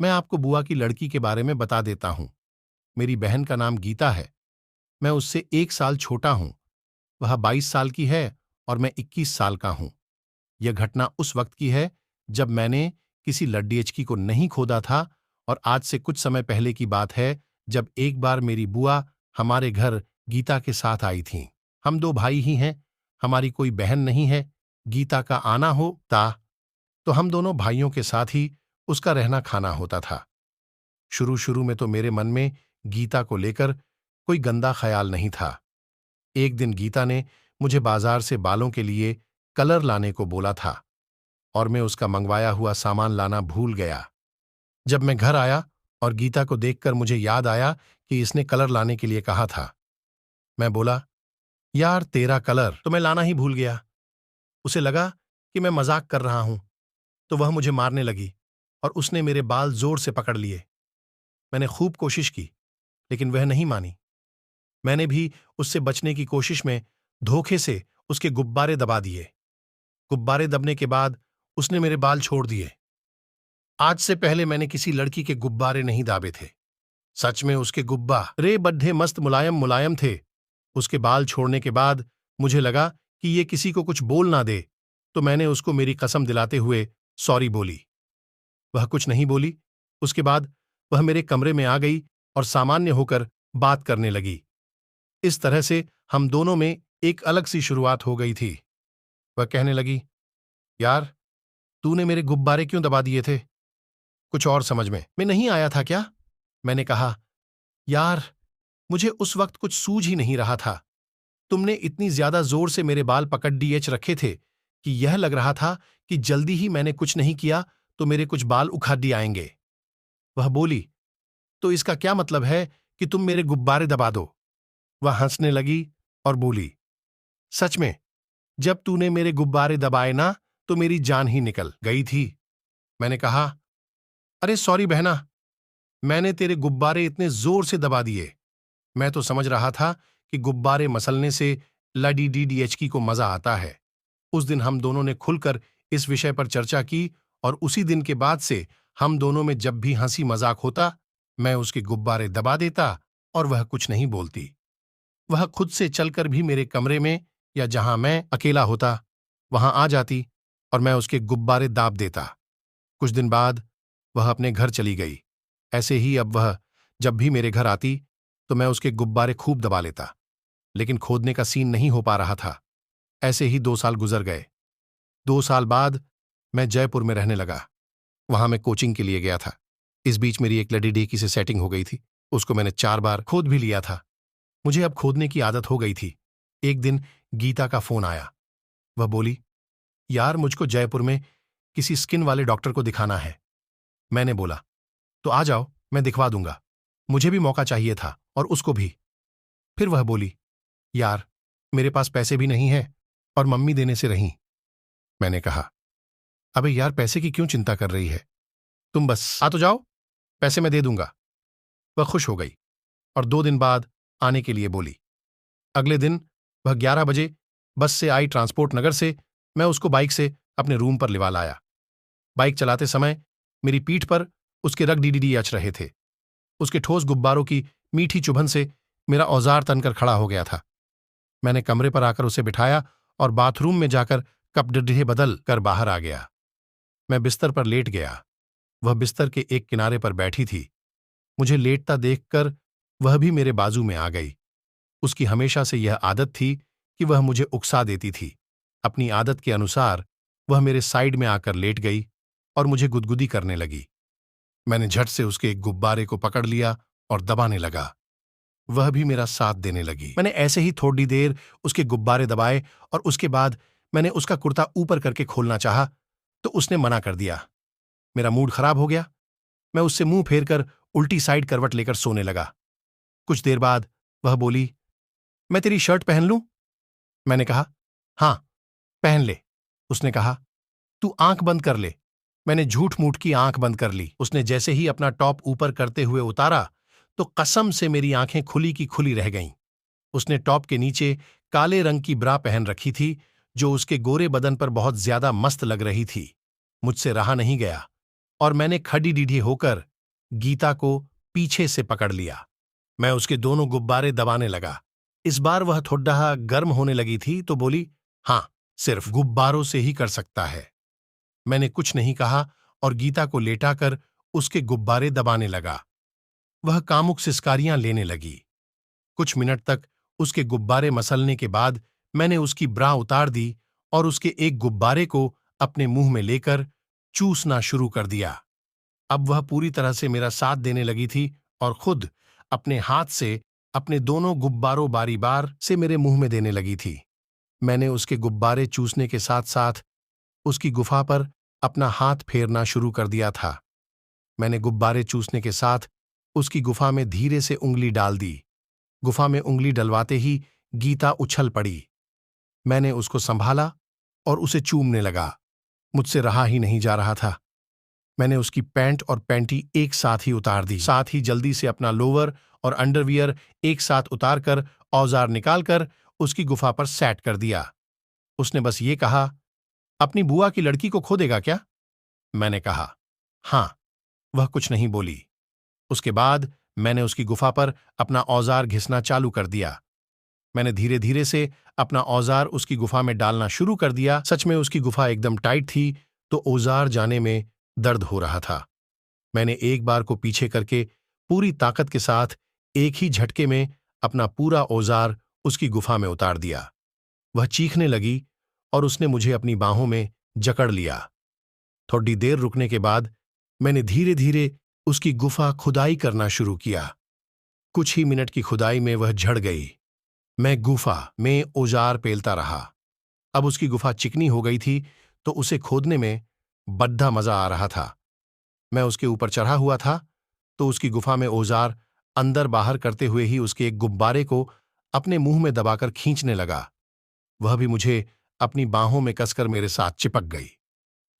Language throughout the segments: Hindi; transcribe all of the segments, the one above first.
मैं आपको बुआ की लड़की के बारे में बता देता हूं। मेरी बहन का नाम गीता है। मैं उससे 1 साल छोटा हूं। वह 22 साल की है और मैं 21 साल का हूं। यह घटना उस वक्त की है जब मैंने किसी लड्डीएचकी को नहीं खोदा था, और आज से कुछ समय पहले की बात है जब एक बार मेरी बुआ हमारे घर गीता के साथ आई थीं। हम 2 भाई ही हैं, हमारी कोई बहन नहीं है। गीता का आना होता तो हम दोनों भाइयों के साथ ही उसका रहना खाना होता था। शुरू शुरू में तो मेरे मन में गीता को लेकर कोई गंदा ख्याल नहीं था। एक दिन गीता ने मुझे बाजार से बालों के लिए कलर लाने को बोला था, और मैं उसका मंगवाया हुआ सामान लाना भूल गया। जब मैं घर आया और गीता को देखकर मुझे याद आया कि इसने कलर लाने के लिए कहा था। मैं बोला, यार तेरा कलर तो मैं लाना ही भूल गया। उसे लगा कि मैं मजाक कर रहा हूं, तो वह मुझे मारने लगी और उसने मेरे बाल जोर से पकड़ लिए। मैंने खूब कोशिश की, लेकिन वह नहीं मानी। मैंने भी उससे बचने की कोशिश में धोखे से उसके गुब्बारे दबा दिए। गुब्बारे दबने के बाद उसने मेरे बाल छोड़ दिए। आज से पहले मैंने किसी लड़की के गुब्बारे नहीं दाबे थे। सच में उसके गुब्बारे बड्ढे मस्त मुलायम मुलायम थे। उसके बाल छोड़ने के बाद मुझे लगा कि ये किसी को कुछ बोल ना दे, तो मैंने उसको मेरी कसम दिलाते हुए सॉरी बोली। वह कुछ नहीं बोली। उसके बाद वह मेरे कमरे में आ गई और सामान्य होकर बात करने लगी। इस तरह से हम दोनों में एक अलग सी शुरुआत हो गई थी। वह कहने लगी, यार तूने मेरे गुब्बारे क्यों दबा दिए थे? कुछ और समझ में नहीं आया था क्या? मैंने कहा, यार मुझे उस वक्त कुछ सूझ ही नहीं रहा था। तुमने इतनी ज्यादा जोर से मेरे बाल पकड़ डीएच रखे थे कि यह लग रहा था कि जल्दी ही मैंने कुछ नहीं किया तो मेरे कुछ बाल उखाड़ दिए आएंगे। वह बोली, तो इसका क्या मतलब है कि तुम मेरे गुब्बारे दबा दो? वह हंसने लगी और बोली, सच में जब तूने मेरे गुब्बारे दबाए ना तो मेरी जान ही निकल गई थी। मैंने कहा, अरे सॉरी बहना, मैंने तेरे गुब्बारे इतने जोर से दबा दिए। मैं तो समझ रहा था कि गुब्बारे मसलने से लडीडीडीएचकी को मजा आता है। उस दिन हम दोनों ने खुलकर इस विषय पर चर्चा की, और उसी दिन के बाद से हम दोनों में जब भी हंसी मजाक होता, मैं उसके गुब्बारे दबा देता और वह कुछ नहीं बोलती। वह खुद से चलकर भी मेरे कमरे में या जहां मैं अकेला होता वहां आ जाती और मैं उसके गुब्बारे दाब देता। कुछ दिन बाद वह अपने घर चली गई। ऐसे ही अब वह जब भी मेरे घर आती तो मैं उसके गुब्बारे खूब दबा लेता, लेकिन खोदने का सीन नहीं हो पा रहा था। ऐसे ही 2 साल गुजर गए। 2 साल बाद मैं जयपुर में रहने लगा। वहां मैं कोचिंग के लिए गया था। इस बीच मेरी एक लड़ी डेकी से सेटिंग हो गई थी। उसको मैंने 4 बार खोद भी लिया था। मुझे अब खोदने की आदत हो गई थी। एक दिन गीता का फोन आया। वह बोली, यार मुझको जयपुर में किसी स्किन वाले डॉक्टर को दिखाना है। मैंने बोला, तो आ जाओ, मैं दिखवा दूंगा। मुझे भी मौका चाहिए था और उसको भी। फिर वह बोली, यार मेरे पास पैसे भी नहीं है और मम्मी देने से रहीं। मैंने कहा, अबे यार पैसे की क्यों चिंता कर रही है? तुम बस आ तो जाओ, पैसे मैं दे दूंगा। वह खुश हो गई और 2 दिन बाद आने के लिए बोली। अगले दिन वह 11 बजे बस से आई ट्रांसपोर्ट नगर से। मैं उसको बाइक से अपने रूम पर लिवा लाया। बाइक चलाते समय मेरी पीठ पर उसके रग डीडीडी अच रहे थे। उसके ठोस गुब्बारों की मीठी चुभन से मेरा औजार तनकर खड़ा हो गया था। मैंने कमरे पर आकर उसे बिठाया और बाथरूम में जाकर कपड़े बदल कर बाहर आ गया। मैं बिस्तर पर लेट गया। वह बिस्तर के एक किनारे पर बैठी थी। मुझे लेटता देखकर वह भी मेरे बाजू में आ गई। उसकी हमेशा से यह आदत थी कि वह मुझे उकसा देती थी। अपनी आदत के अनुसार वह मेरे साइड में आकर लेट गई और मुझे गुदगुदी करने लगी। मैंने झट से उसके एक गुब्बारे को पकड़ लिया और दबाने लगा। वह भी मेरा साथ देने लगी। मैंने ऐसे ही थोड़ी देर उसके गुब्बारे दबाए और उसके बाद मैंने उसका कुर्ता ऊपर करके खोलना चाहा तो उसने मना कर दिया। मेरा मूड खराब हो गया। मैं उससे मुंह फेर कर उल्टी साइड करवट लेकर सोने लगा। कुछ देर बाद वह बोली, मैं तेरी शर्ट पहन लूं? मैंने कहा, हां पहन ले। उसने कहा, तू आंख बंद कर ले। मैंने झूठ मूठ की आंख बंद कर ली। उसने जैसे ही अपना टॉप ऊपर करते हुए उतारा तो कसम से मेरी आंखें खुली की खुली रह गईं। उसने टॉप के नीचे काले रंग की ब्रा पहन रखी थी जो उसके गोरे बदन पर बहुत ज्यादा मस्त लग रही थी। मुझसे रहा नहीं गया और मैंने खड़ी डीढ़ी होकर गीता को पीछे से पकड़ लिया। मैं उसके दोनों गुब्बारे दबाने लगा। इस बार वह थोड़ा गर्म होने लगी थी तो बोली, हाँ, सिर्फ गुब्बारों से ही कर सकता है। मैंने कुछ नहीं कहा और गीता को लेटाकर उसके गुब्बारे दबाने लगा। वह कामुक सिसकारियां लेने लगी। कुछ मिनट तक उसके गुब्बारे मसलने के बाद मैंने उसकी ब्रा उतार दी और उसके एक गुब्बारे को अपने मुंह में लेकर चूसना शुरू कर दिया। अब वह पूरी तरह से मेरा साथ देने लगी थी और खुद अपने हाथ से अपने दोनों गुब्बारों बारी बार से मेरे मुंह में देने लगी थी। मैंने उसके गुब्बारे चूसने के साथ साथ उसकी गुफा पर अपना हाथ फेरना शुरू कर दिया था। मैंने गुब्बारे चूसने के साथ उसकी गुफा में धीरे से उंगली डाल दी। गुफा में उंगली डलवाते ही गीता उछल पड़ी। मैंने उसको संभाला और उसे चूमने लगा। मुझसे रहा ही नहीं जा रहा था। मैंने उसकी पैंट और पैंटी एक साथ ही उतार दी। साथ ही जल्दी से अपना लोअर और अंडरवियर एक साथ उतारकर औजार निकालकर उसकी गुफा पर सेट कर दिया। उसने बस ये कहा, अपनी बुआ की लड़की को खो देगा क्या? मैंने कहा, हाँ। वह कुछ नहीं बोली। उसके बाद मैंने उसकी गुफा पर अपना औजार घिसना चालू कर दिया। मैंने धीरे धीरे से अपना औजार उसकी गुफा में डालना शुरू कर दिया। सच में उसकी गुफा एकदम टाइट थी तो औजार जाने में दर्द हो रहा था। मैंने एक बार को पीछे करके पूरी ताकत के साथ एक ही झटके में अपना पूरा औजार उसकी गुफा में उतार दिया। वह चीखने लगी और उसने मुझे अपनी बाहों में जकड़ लिया। थोड़ी देर रुकने के बाद मैंने धीरे धीरे उसकी गुफा खुदाई करना शुरू किया। कुछ ही मिनट की खुदाई में वह झड़ गई। मैं गुफा में औजार पेलता रहा। अब उसकी गुफा चिकनी हो गई थी तो उसे खोदने में बड्ढा मजा आ रहा था। मैं उसके ऊपर चढ़ा हुआ था तो उसकी गुफा में औजार अंदर बाहर करते हुए ही उसके एक गुब्बारे को अपने मुंह में दबाकर खींचने लगा। वह भी मुझे अपनी बाहों में कसकर मेरे साथ चिपक गई।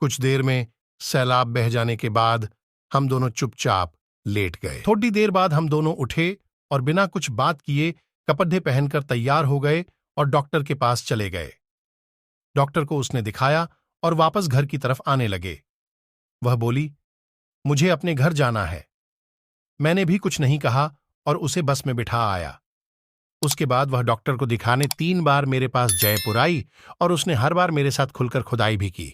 कुछ देर में सैलाब बह जाने के बाद हम दोनों चुपचाप लेट गए। थोड़ी देर बाद हम दोनों उठे और बिना कुछ बात किए कपड़े पहनकर तैयार हो गए और डॉक्टर के पास चले गए। डॉक्टर को उसने दिखाया और वापस घर की तरफ आने लगे। वह बोली, मुझे अपने घर जाना है। मैंने भी कुछ नहीं कहा और उसे बस में बिठा आया। उसके बाद वह डॉक्टर को दिखाने 3 बार मेरे पास जयपुर आई और उसने हर बार मेरे साथ खुलकर खुदाई भी की।